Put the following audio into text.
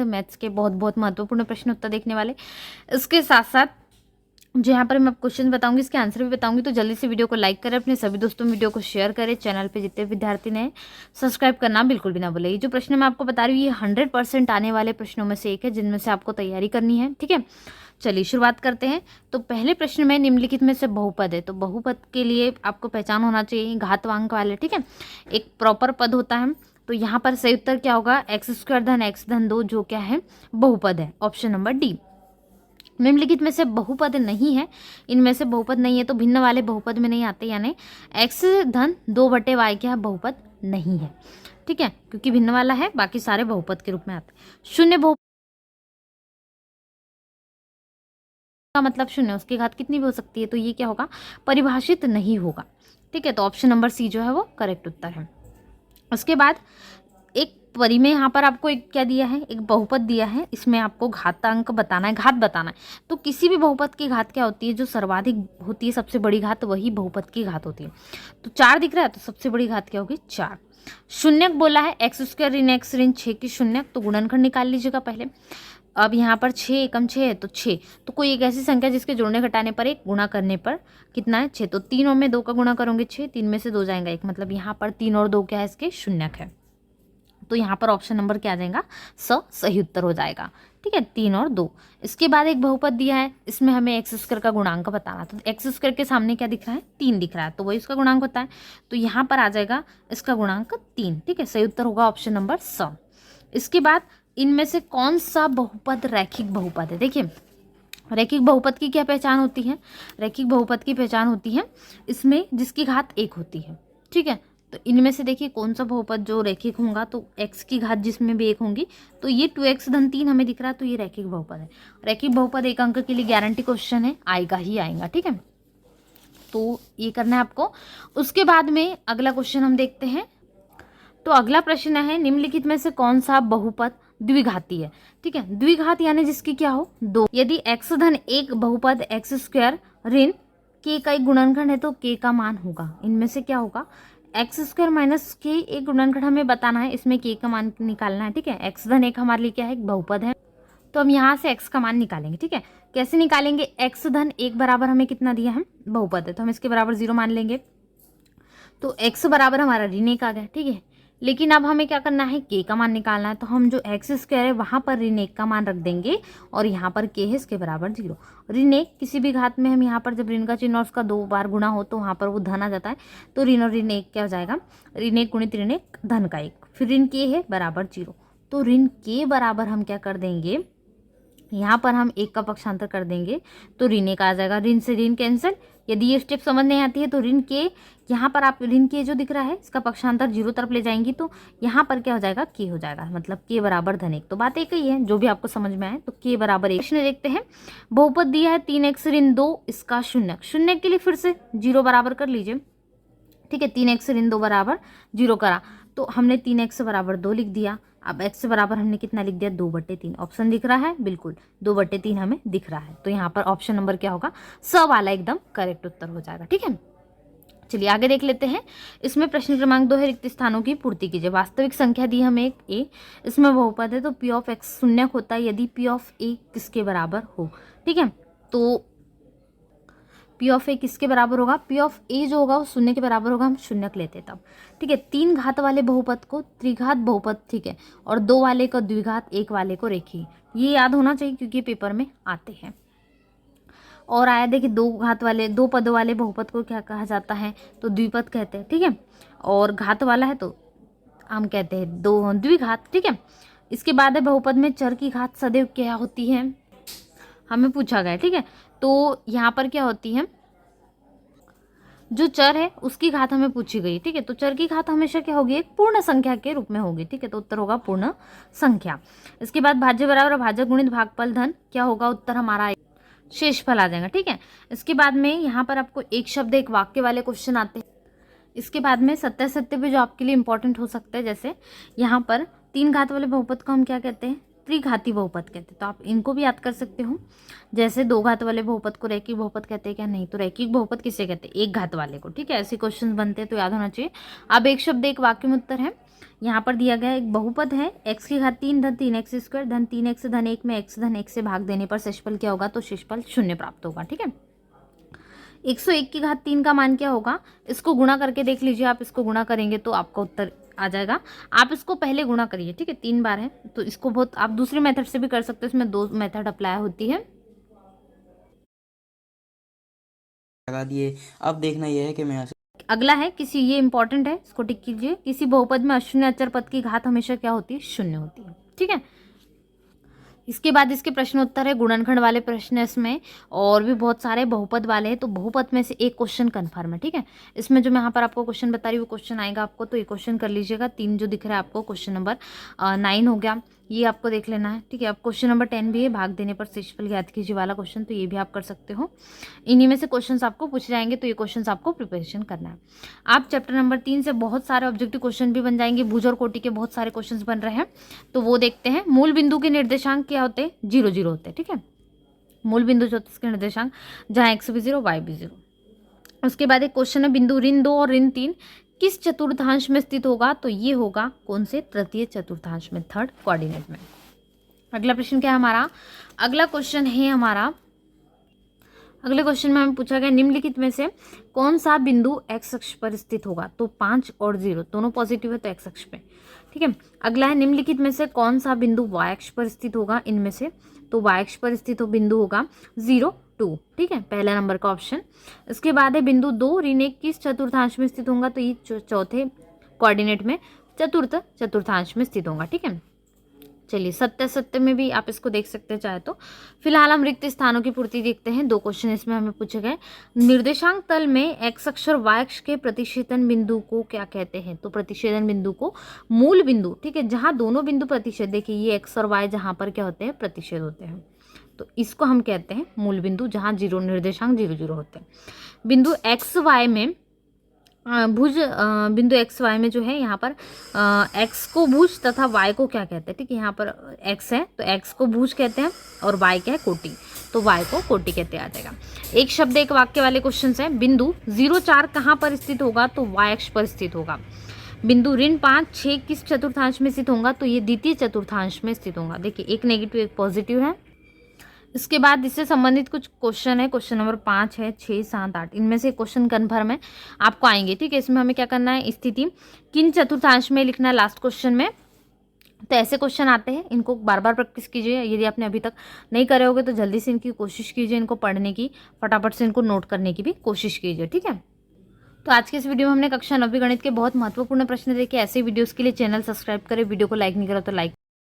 से मैथ्स के बहुत बहुत महत्वपूर्ण प्रश्न उत्तर देखने वाले। इसके साथ साथ जो यहाँ पर मैं क्वेश्चन बताऊंगी, इसके आंसर भी बताऊंगी, तो जल्दी से वीडियो को लाइक करें, अपने सभी दोस्तों में वीडियो को शेयर करें। चैनल पे जितने विद्यार्थी ने सब्सक्राइब करना बिल्कुल भी ना भूलें। ये जो प्रश्न मैं आपको बता रही हूँ ये 100% आने वाले प्रश्नों में से एक है जिनमें से आपको तैयारी करनी है। ठीक है, चलिए शुरुआत करते हैं। तो पहले प्रश्न में निम्नलिखित में से बहुपद है, तो बहुपद के लिए आपको पहचान होना चाहिए घातवांक वाले। ठीक है, एक प्रॉपर पद होता है। तो यहाँ पर सही उत्तर क्या होगा, x² धन x धन 2 जो क्या है बहुपद है, ऑप्शन नंबर डी। निम्नलिखित में से बहुपद नहीं है, इनमें से बहुपद नहीं है तो भिन्न वाले बहुपद में नहीं आते, यानी x धन 2/y क्या है बहुपद नहीं है। ठीक है, क्योंकि भिन्न वाला है, बाकी सारे बहुपद के रूप में आते हैं। शून्य बहुपद का मतलब शून्य, उसकी घात कितनी भी हो सकती है, तो ये क्या होगा, परिभाषित नहीं होगा। ठीक है, तो ऑप्शन नंबर सी जो है वो करेक्ट उत्तर है। उसके बाद एक परी में यहाँ पर आपको एक क्या दिया है, एक बहुपद दिया है, इसमें आपको घातांक बताना है, घात बताना है। तो किसी भी बहुपद की घात क्या होती है, जो सर्वाधिक होती है, सबसे बड़ी घात, वही बहुपद की घात होती है। तो 4 दिख रहा है, तो सबसे बड़ी घात क्या होगी, 4। शून्यक बोला है x² ऋण x ऋण 6 की शून्यक, तो गुणनखंड निकाल लीजिएगा पहले। अब यहाँ पर 6 एकम 6 है तो 6, तो कोई एक ऐसी संख्या जिसके जोड़ने घटाने पर एक, गुणा करने पर कितना है 6, तो 3 और में 2 का गुणा करोगे 6, 3 में से 2 जाएगा 1, मतलब यहाँ पर 3 और 2 क्या है, इसके शून्यक है। तो यहाँ पर ऑप्शन नंबर क्या आ जाएगा, सही उत्तर हो जाएगा। ठीक है, 3 और 2। इसके बाद एक बहुपद दिया है, इसमें हमें x² का गुणांक बताना, तो x² के सामने क्या दिख रहा है, 3 दिख रहा है, तो वही उसका गुणांक होता है। तो यहाँ पर आ जाएगा इसका गुणांक 3। ठीक है, सही उत्तर होगा ऑप्शन नंबर स। इसके बाद इनमें से कौन सा बहुपद रैखिक बहुपद है। देखिए, रैखिक बहुपद की क्या पहचान होती है, रैखिक बहुपद की पहचान होती है इसमें जिसकी घात 1 होती है। ठीक है, तो इनमें से देखिए कौन सा बहुपद जो रैखिक होगा, तो x की घात जिसमें भी 1 होंगी, तो ये 2x धन 3 हमें दिख रहा है, तो ये रैखिक बहुपद है। रैखिक बहुपद एक अंक के लिए गारंटी क्वेश्चन है, आएगा ही आएगा। ठीक है, तो ये करना है आपको। उसके बाद में अगला क्वेश्चन हम देखते हैं। तो अगला प्रश्न है, निम्नलिखित में से कौन सा बहुपद द्विघाती है। ठीक है, द्विघात यानी जिसकी क्या हो, 2। यदि x धन 1 बहुपद x² ऋण k का एक गुणनखंड है, तो k का मान होगा, इनमें से क्या होगा, x² माइनस k एक गुणनखंड हमें बताना है, इसमें k का मान निकालना है। ठीक है, x धन 1 हमारे लिए क्या है, एक बहुपद है, तो हम यहाँ से x का मान निकालेंगे। ठीक है, कैसे निकालेंगे, x धन 1 बराबर हमें कितना दिया है, बहुपद है, तो हम इसके बराबर 0 मान लेंगे, तो x बराबर हमारा ऋण 1 आ गया। ठीक है, लेकिन अब हमें क्या करना है, k का मान निकालना है, तो हम जो x² है वहाँ पर ऋण 1 का मान रख देंगे और यहाँ पर k है इसके बराबर 0। ऋण 1 किसी भी घात में हम यहाँ पर जब ऋण का चिन्ह और उसका 2 बार गुणा हो तो वहाँ पर वो धन आ जाता है, तो ऋण और ऋण 1 क्या हो जाएगा, ऋण 1 गुणित ऋण 1 धन का 1, फिर ऋण k है बराबर 0, तो ऋण k बराबर हम क्या कर देंगे, यहाँ पर हम 1 का पक्षांतर कर देंगे, तो ऋण 1 आ जाएगा, ऋण से ऋण कैंसिल। यदि ये स्टेप समझ नहीं आती है तो ऋण के, यहाँ पर आप ऋण के जो दिख रहा है इसका पक्षांतर 0 तरफ ले जाएंगी, तो यहाँ पर क्या हो जाएगा, k हो जाएगा, मतलब k बराबर धन 1। तो बात एक ही है, जो भी आपको समझ में आए, तो k बराबर 1। प्रश्न देखते हैं, बहुपद दिया है 3x ऋण 2, इसका शून्यक, शून्यक के लिए फिर से 0 बराबर कर लीजिए। ठीक है, 3x ऋण 2 बराबर 0 करा, तो हमने 3x बराबर 2 लिख दिया। अब x बराबर हमने कितना लिख दिया, 2/3। ऑप्शन दिख रहा है, बिल्कुल 2/3 हमें दिख रहा है, तो यहाँ पर ऑप्शन नंबर क्या होगा, स वाला एकदम करेक्ट उत्तर हो जाएगा। ठीक है, चलिए आगे देख लेते हैं। इसमें प्रश्न क्रमांक 2 है, रिक्त स्थानों की पूर्ति कीजिए। वास्तविक संख्या दी हमें एक a, इसमें बहुपद है, तो p ऑफ x शून्यक होता है यदि p ऑफ a किसके बराबर हो। ठीक है, तो p ऑफ a किसके बराबर होगा, p ऑफ a जो होगा वो 0 के बराबर होगा, हम शून्यक लेते तब। ठीक है, 3 घात वाले बहुपद को त्रिघात बहुपद, ठीक है, और 2 वाले को द्विघात, 1 वाले को रेखी, ये याद होना चाहिए क्योंकि पेपर में आते हैं। और आया देखिए 2 घात वाले, 2 पदों वाले बहुपद को क्या कहा जाता है, तो द्विपद कहते हैं। ठीक है, और घात वाला है तो हम कहते हैं द्विघात। ठीक है, इसके बाद है बहुपद में चर की घात सदैव क्या होती है, हमें पूछा गया। ठीक है, तो यहाँ पर क्या होती है, जो चर है उसकी घात हमें पूछी गई। ठीक है, तो चर की घात हमेशा क्या होगी, एक पूर्ण संख्या के रूप में होगी। ठीक है, तो उत्तर होगा पूर्ण संख्या। इसके बाद भाज्य बराबर भाजक गुणित भागफल धन क्या होगा, उत्तर हमारा शेषफल आ जाएगा। ठीक है, इसके बाद में यहाँ पर आपको एक शब्द एक वाक्य वाले क्वेश्चन आते हैं। इसके बाद में सत्यासत्य भी जो आपके लिए इंपॉर्टेंट हो सकते हैं, जैसे यहाँ पर 3 घात वाले बहुपद को हम क्या कहते हैं, त्रिघाती बहुपद कहते हैं। तो आप इनको भी याद कर सकते हो। जैसे दो घात वाले बहुपद को रैखिक बहुपद कहते हैं क्या? नहीं। तो रैखिक बहुपद किसे कहते हैं? एक घात वाले को। ठीक है, ऐसे क्वेश्चन बनते हैं तो याद होना चाहिए। अब एक शब्द एक वाक्य में उत्तर है। यहाँ पर दिया गया एक बहुपद है x की घात 3 धन 3x स्क्वायर धन 3x धन 1 में x धन 1 से भाग देने पर शेषफल क्या होगा? तो शेषफल 0 प्राप्त होगा। ठीक है, 101 की घात 3 का मान क्या होगा? इसको गुणा करके देख लीजिए। आप इसको गुणा करेंगे तो आपका उत्तर आ जाएगा। आप इसको पहले गुणा करिए। ठीक है, 3 बार है तो इसको बहुत आप दूसरे मेथड से भी कर सकते हो। इसमें 2 मेथड अप्लाई होती है। लगा दिए। अब देखना यह है कि मैं अगला है किसी, ये इंपॉर्टेंट है, इसको टिक कीजिए। किसी बहुपद में अशून्य अचर पद की घात हमेशा क्या होती है? 0 होती है। ठीक है, इसके बाद इसके प्रश्न उत्तर है, गुणनखंड वाले प्रश्न है इसमें, और भी बहुत सारे बहुपद वाले हैं। तो बहुपद में से एक क्वेश्चन कन्फर्म है। ठीक है, इसमें जो मैं यहाँ पर आपको क्वेश्चन बता रही हूँ वो क्वेश्चन आएगा आपको, तो ये क्वेश्चन कर लीजिएगा। 3 जो दिख रहा है आपको, क्वेश्चन नंबर 9 हो गया, ये आपको देख लेना है। ठीक है, अब क्वेश्चन नंबर 10 भी है, भाग देने पर शेषफल ज्ञात कीजिए वाला क्वेश्चन, तो ये भी आप कर सकते हो। इन्हीं में से क्वेश्चंस आपको पूछे जाएंगे, तो ये क्वेश्चंस आपको प्रिपरेशन करना है। आप चैप्टर नंबर 3 से बहुत सारे ऑब्जेक्टिव क्वेश्चन भी बन जाएंगे। भुज और कोटि के बहुत सारे क्वेश्चन बन रहे हैं, तो वो देखते हैं। मूल बिंदु के निर्देशांक क्या होते हैं? 0 0 होते हैं। ठीक है, मूल बिंदु जो होते हैं इसके निर्देशांक, जहाँ एक्स भी 0 वाई भी 0। उसके बाद एक क्वेश्चन है, बिंदु ऋण 2 और ऋण 3 किस चतुर्थांश में स्थित होगा? तो ये होगा कौन से? तृतीय चतुर्थांश में, थर्ड कोऑर्डिनेट में। अगला प्रश्न क्या है हमारा? अगला क्वेश्चन है हमारा, अगले क्वेश्चन में हमें पूछा गया निम्नलिखित में से कौन सा बिंदु एक्स अक्ष पर स्थित होगा? तो 5 और 0 दोनों पॉजिटिव है, तो एक्स अक्ष पे। ठीक है, अगला है निम्नलिखित में से कौन सा बिंदु वाई अक्ष पर स्थित होगा? इनमें से तो वाई अक्ष पर स्थित हो बिंदु होगा 0 2। ठीक है, पहला नंबर का ऑप्शन। इसके बाद है बिंदु 2 ऋण 1 किस चतुर्थांश में स्थित होगा? तो ये चौथे कोऑर्डिनेट में, चतुर्थ चतुर्थांश में स्थित होगा। ठीक है, चलिए सत्य सत्य में भी आप इसको देख सकते हैं चाहे तो। फिलहाल हम रिक्त स्थानों की पूर्ति देखते हैं। 2 क्वेश्चन इसमें हमें पूछे गए। निर्देशांक तल में एक्स अक्ष और वाई अक्ष के प्रतिच्छेदन बिंदु को क्या कहते हैं? तो प्रतिच्छेदन बिंदु को मूल बिंदु, ठीक है, जहां दोनों बिंदु प्रतिच्छेद, देखिए ये एक्स और वाई जहां पर क्या होते हैं? प्रतिच्छेद होते हैं, तो इसको हम कहते हैं मूल बिंदु, जहां 0 निर्देशांक 0 0 होते हैं। बिंदु एक्स वाई में भुज, बिंदु एक्स वाई में जो है यहाँ पर एक्स को भुज तथा वाई को क्या कहते हैं? ठीक है, यहाँ पर एक्स है तो एक्स को भुज कहते हैं और वाई क्या है? कोटि, तो वाई को कोटि कहते आ जाएगा। एक शब्द एक वाक्य वाले क्वेश्चन है। बिंदु 0 4 कहाँ पर स्थित होगा? तो वाई अक्ष पर स्थित होगा। बिंदु ऋण 5 6 किस चतुर्थांश में स्थित होगा? तो ये द्वितीय चतुर्थांश में स्थित होगा। देखिए एक नेगेटिव एक पॉजिटिव है। इसके बाद इससे संबंधित कुछ क्वेश्चन है, क्वेश्चन नंबर 5 है, 6 7 8, इनमें से क्वेश्चन कन्फर्म है आपको आएंगे। ठीक है, इसमें हमें क्या करना है? स्थिति किन चतुर्थांश में लिखना है लास्ट क्वेश्चन में। तो ऐसे क्वेश्चन आते हैं, इनको बार बार प्रैक्टिस कीजिए। यदि आपने अभी तक नहीं करे होगे तो जल्दी से इनकी कोशिश कीजिए, इनको पढ़ने की, फटाफट से इनको नोट करने की भी कोशिश कीजिए। ठीक है, तो आज के इस वीडियो में हमने कक्षा 9वीं गणित के बहुत महत्वपूर्ण प्रश्न देखे। ऐसे वीडियोस के लिए चैनल सब्सक्राइब करें, वीडियो को लाइक नहीं करा तो लाइक